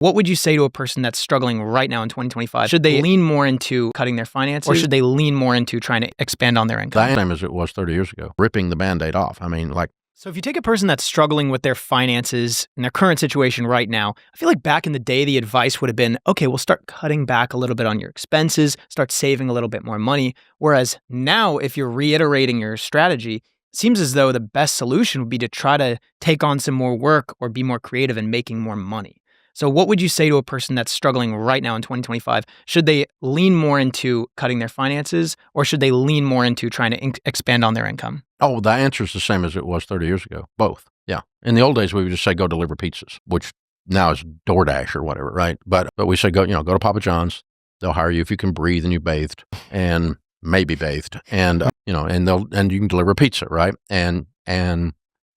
What would you say to a person that's struggling right now in 2025? Should they lean more into cutting their finances, or should they lean more into trying to expand on their income? The same as it was 30 years ago, ripping the Band-Aid off. I mean, So if you take a person that's struggling with their finances in their current situation right now, I feel like back in the day, the advice would have been, okay, we'll start cutting back a little bit on your expenses, start saving a little bit more money. Whereas now, if you're reiterating your strategy, it seems as though the best solution would be to try to take on some more work or be more creative in making more money. So what would you say to a person that's struggling right now in 2025? Should they lean more into cutting their finances, or should they lean more into trying to expand on their income? Oh, the answer is the same as it was 30 years ago. Both. Yeah. In the old days, we would just say, go deliver pizzas, which now is DoorDash or whatever, right? But we say, go to Papa John's. They'll hire you if you can breathe and you bathed and maybe bathed. And, and you can deliver pizza, right? And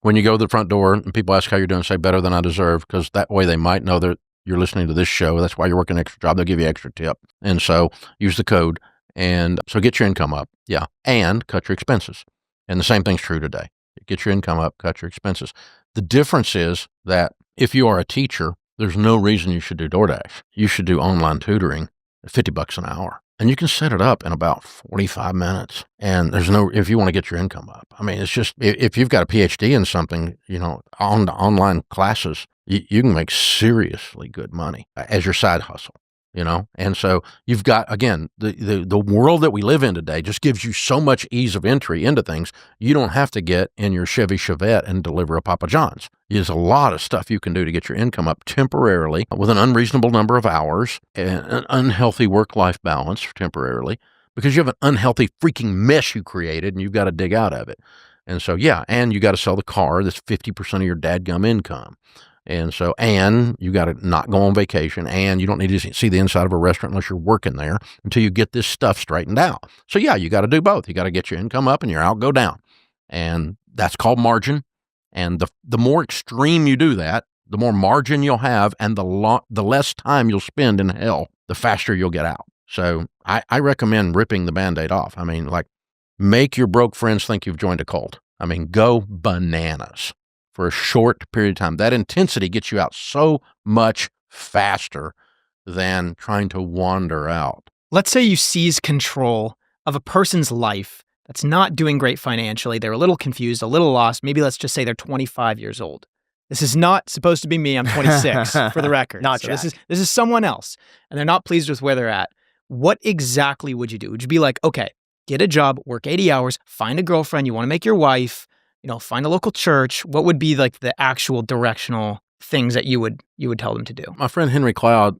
when you go to the front door and people ask how you're doing, say better than I deserve, because that way they might know that you're listening to this show. That's why you're working an extra job. They'll give you extra tip. And so use the code. And so get your income up. Yeah. And cut your expenses. And the same thing's true today. Get your income up, cut your expenses. The difference is that if you are a teacher, there's no reason you should do DoorDash. You should do online tutoring at $50 an hour. And you can set it up in about 45 minutes. And if you want to get your income up. I mean, it's just, if you've got a PhD in something, on online classes, you can make seriously good money as your side hustle, And so you've got, again, the world that we live in today just gives you so much ease of entry into things. You don't have to get in your Chevy Chevette and deliver a Papa John's. There's a lot of stuff you can do to get your income up temporarily with an unreasonable number of hours and an unhealthy work-life balance temporarily, because you have an unhealthy freaking mess you created and you've got to dig out of it. And so, yeah, and you got to sell the car that's 50% of your dadgum income. And so, and you got to not go on vacation, and you don't need to see the inside of a restaurant unless you're working there until you get this stuff straightened out. So yeah, you got to do both. You got to get your income up and your out go down. And that's called margin. And the more extreme you do that, the more margin you'll have, and the less time you'll spend in hell, the faster you'll get out. So I recommend ripping the Band-Aid off. I mean, make your broke friends think you've joined a cult. I mean, go bananas for a short period of time. That intensity gets you out so much faster than trying to wander out. Let's say you seize control of a person's life that's not doing great financially. They're a little confused, a little lost. Maybe let's just say they're 25 years old. This is not supposed to be me. I'm 26 for the record. Not so Jack. This is someone else, and they're not pleased with where they're at. What exactly would you do? Would you be like, okay, get a job, work 80 hours, find a girlfriend you want to make your wife, find a local church? What would be like the actual directional things that you would tell them to do? My friend Henry Cloud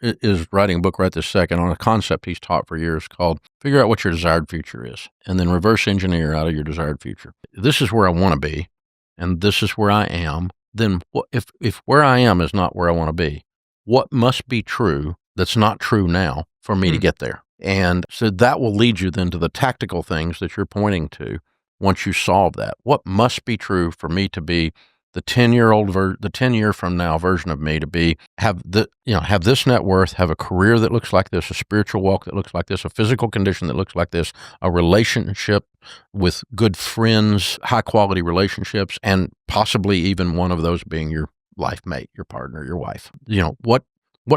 is writing a book right this second on a concept he's taught for years called figure out what your desired future is, and then reverse engineer out of your desired future. This is where I want to be, and this is where I am. Then if where I am is not where I want to be, what must be true that's not true now for me to get there? And so that will lead you then to the tactical things that you're pointing to once you solve that. What must be true for me to be the 10-year from now version of me to have this net worth, have a career that looks like this, a spiritual walk that looks like this, a physical condition that looks like this, a relationship with good friends, high quality relationships, and possibly even one of those being your life mate, your partner, your wife. What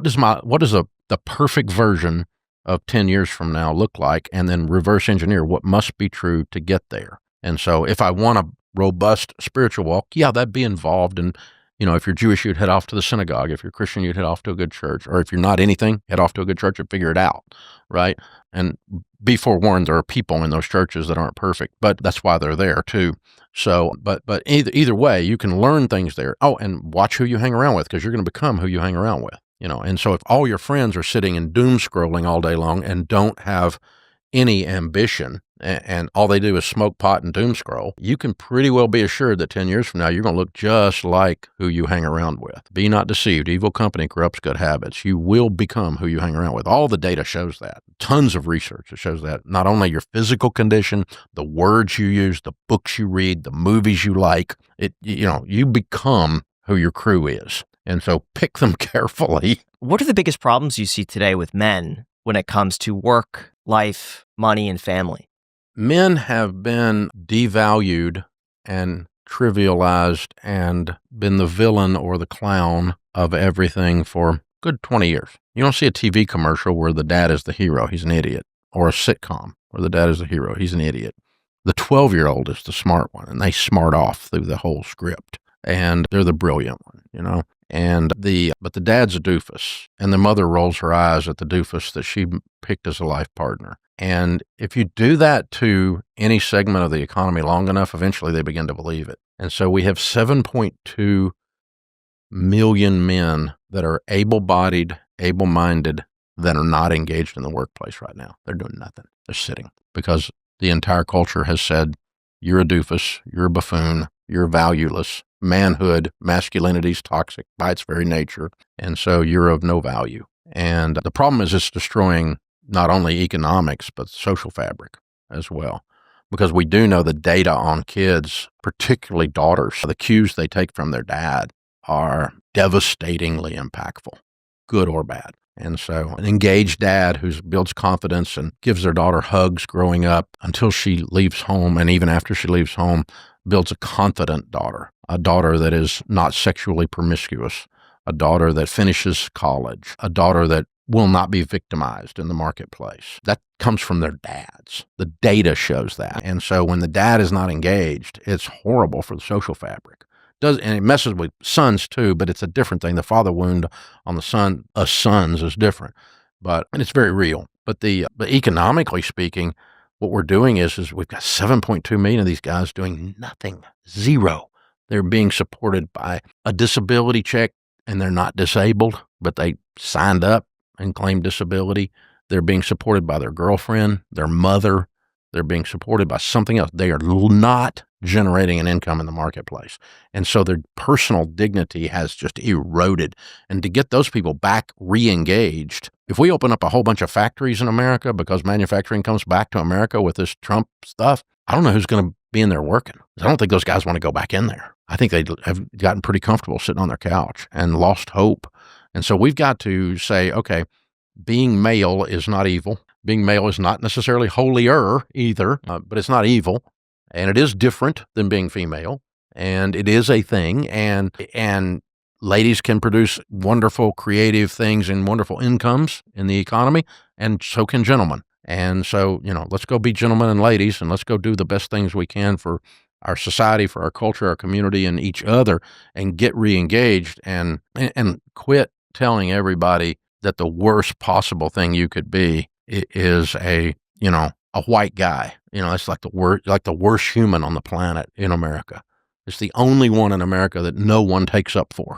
does the perfect version of 10 years from now look like, and then reverse engineer what must be true to get there. And so if I want a robust spiritual walk, yeah, that'd be involved in, if you're Jewish, you'd head off to the synagogue. If you're Christian, you'd head off to a good church. Or if you're not anything, head off to a good church and figure it out, right? And be forewarned, there are people in those churches that aren't perfect, but that's why they're there too. So, but either way, you can learn things there. Oh, and watch who you hang around with, because you're going to become who you hang around with. And so if all your friends are sitting and doom scrolling all day long and don't have any ambition, and all they do is smoke pot and doom scroll, you can pretty well be assured that 10 years from now, you're going to look just like who you hang around with. Be not deceived. Evil company corrupts good habits. You will become who you hang around with. All the data shows that. Tons of research that shows that. Not only your physical condition, the words you use, the books you read, the movies you like, you become who your crew is. And so pick them carefully. What are the biggest problems you see today with men when it comes to work, life, money, and family? Men have been devalued and trivialized and been the villain or the clown of everything for good 20 years. You don't see a TV commercial where the dad is the hero. He's an idiot. Or a sitcom where the dad is the hero. He's an idiot. The 12-year-old is the smart one, and they smart off through the whole script. And they're the brilliant one, you know. But the dad's a doofus, and the mother rolls her eyes at the doofus that she picked as a life partner. And if you do that to any segment of the economy long enough, eventually they begin to believe it. And so we have 7.2 million men that are able-bodied, able-minded, that are not engaged in the workplace right now. They're doing nothing. They're sitting because the entire culture has said, you're a doofus, you're a buffoon, you're valueless. Manhood, masculinity's toxic by its very nature, and so you're of no value. And the problem is it's destroying not only economics, but social fabric as well. Because we do know the data on kids, particularly daughters, the cues they take from their dad are devastatingly impactful, good or bad. And so an engaged dad who builds confidence and gives their daughter hugs growing up until she leaves home, and even after she leaves home, builds a confident daughter, a daughter that is not sexually promiscuous, a daughter that finishes college, a daughter that will not be victimized in the marketplace. That comes from their dads. The data shows that. And so when the dad is not engaged, it's horrible for the social fabric. And it messes with sons too, but it's a different thing. The father wound on the sons is different, and it's very real. But economically speaking, what we're doing is we've got 7.2 million of these guys doing nothing, zero. They're being supported by a disability check, and they're not disabled, but they signed up and claimed disability. They're being supported by their girlfriend, their mother. They're being supported by something else. They are not generating an income in the marketplace. And so their personal dignity has just eroded. And to get those people back re-engaged, if we open up a whole bunch of factories in America because manufacturing comes back to America with this Trump stuff, I don't know who's going to be in there working. I don't think those guys want to go back in there. I think they have gotten pretty comfortable sitting on their couch and lost hope. And so we've got to say, okay, being male is not evil. Being male is not necessarily holier either, but it's not evil. And it is different than being female. And it is a thing. And ladies can produce wonderful, creative things and wonderful incomes in the economy. And so can gentlemen. And so, let's go be gentlemen and ladies, and let's go do the best things we can for our society, for our culture, our community, and each other, and get re-engaged and quit telling everybody that the worst possible thing you could be is a white guy. It's like the worst human on the planet in America. It's the only one in America that no one takes up for.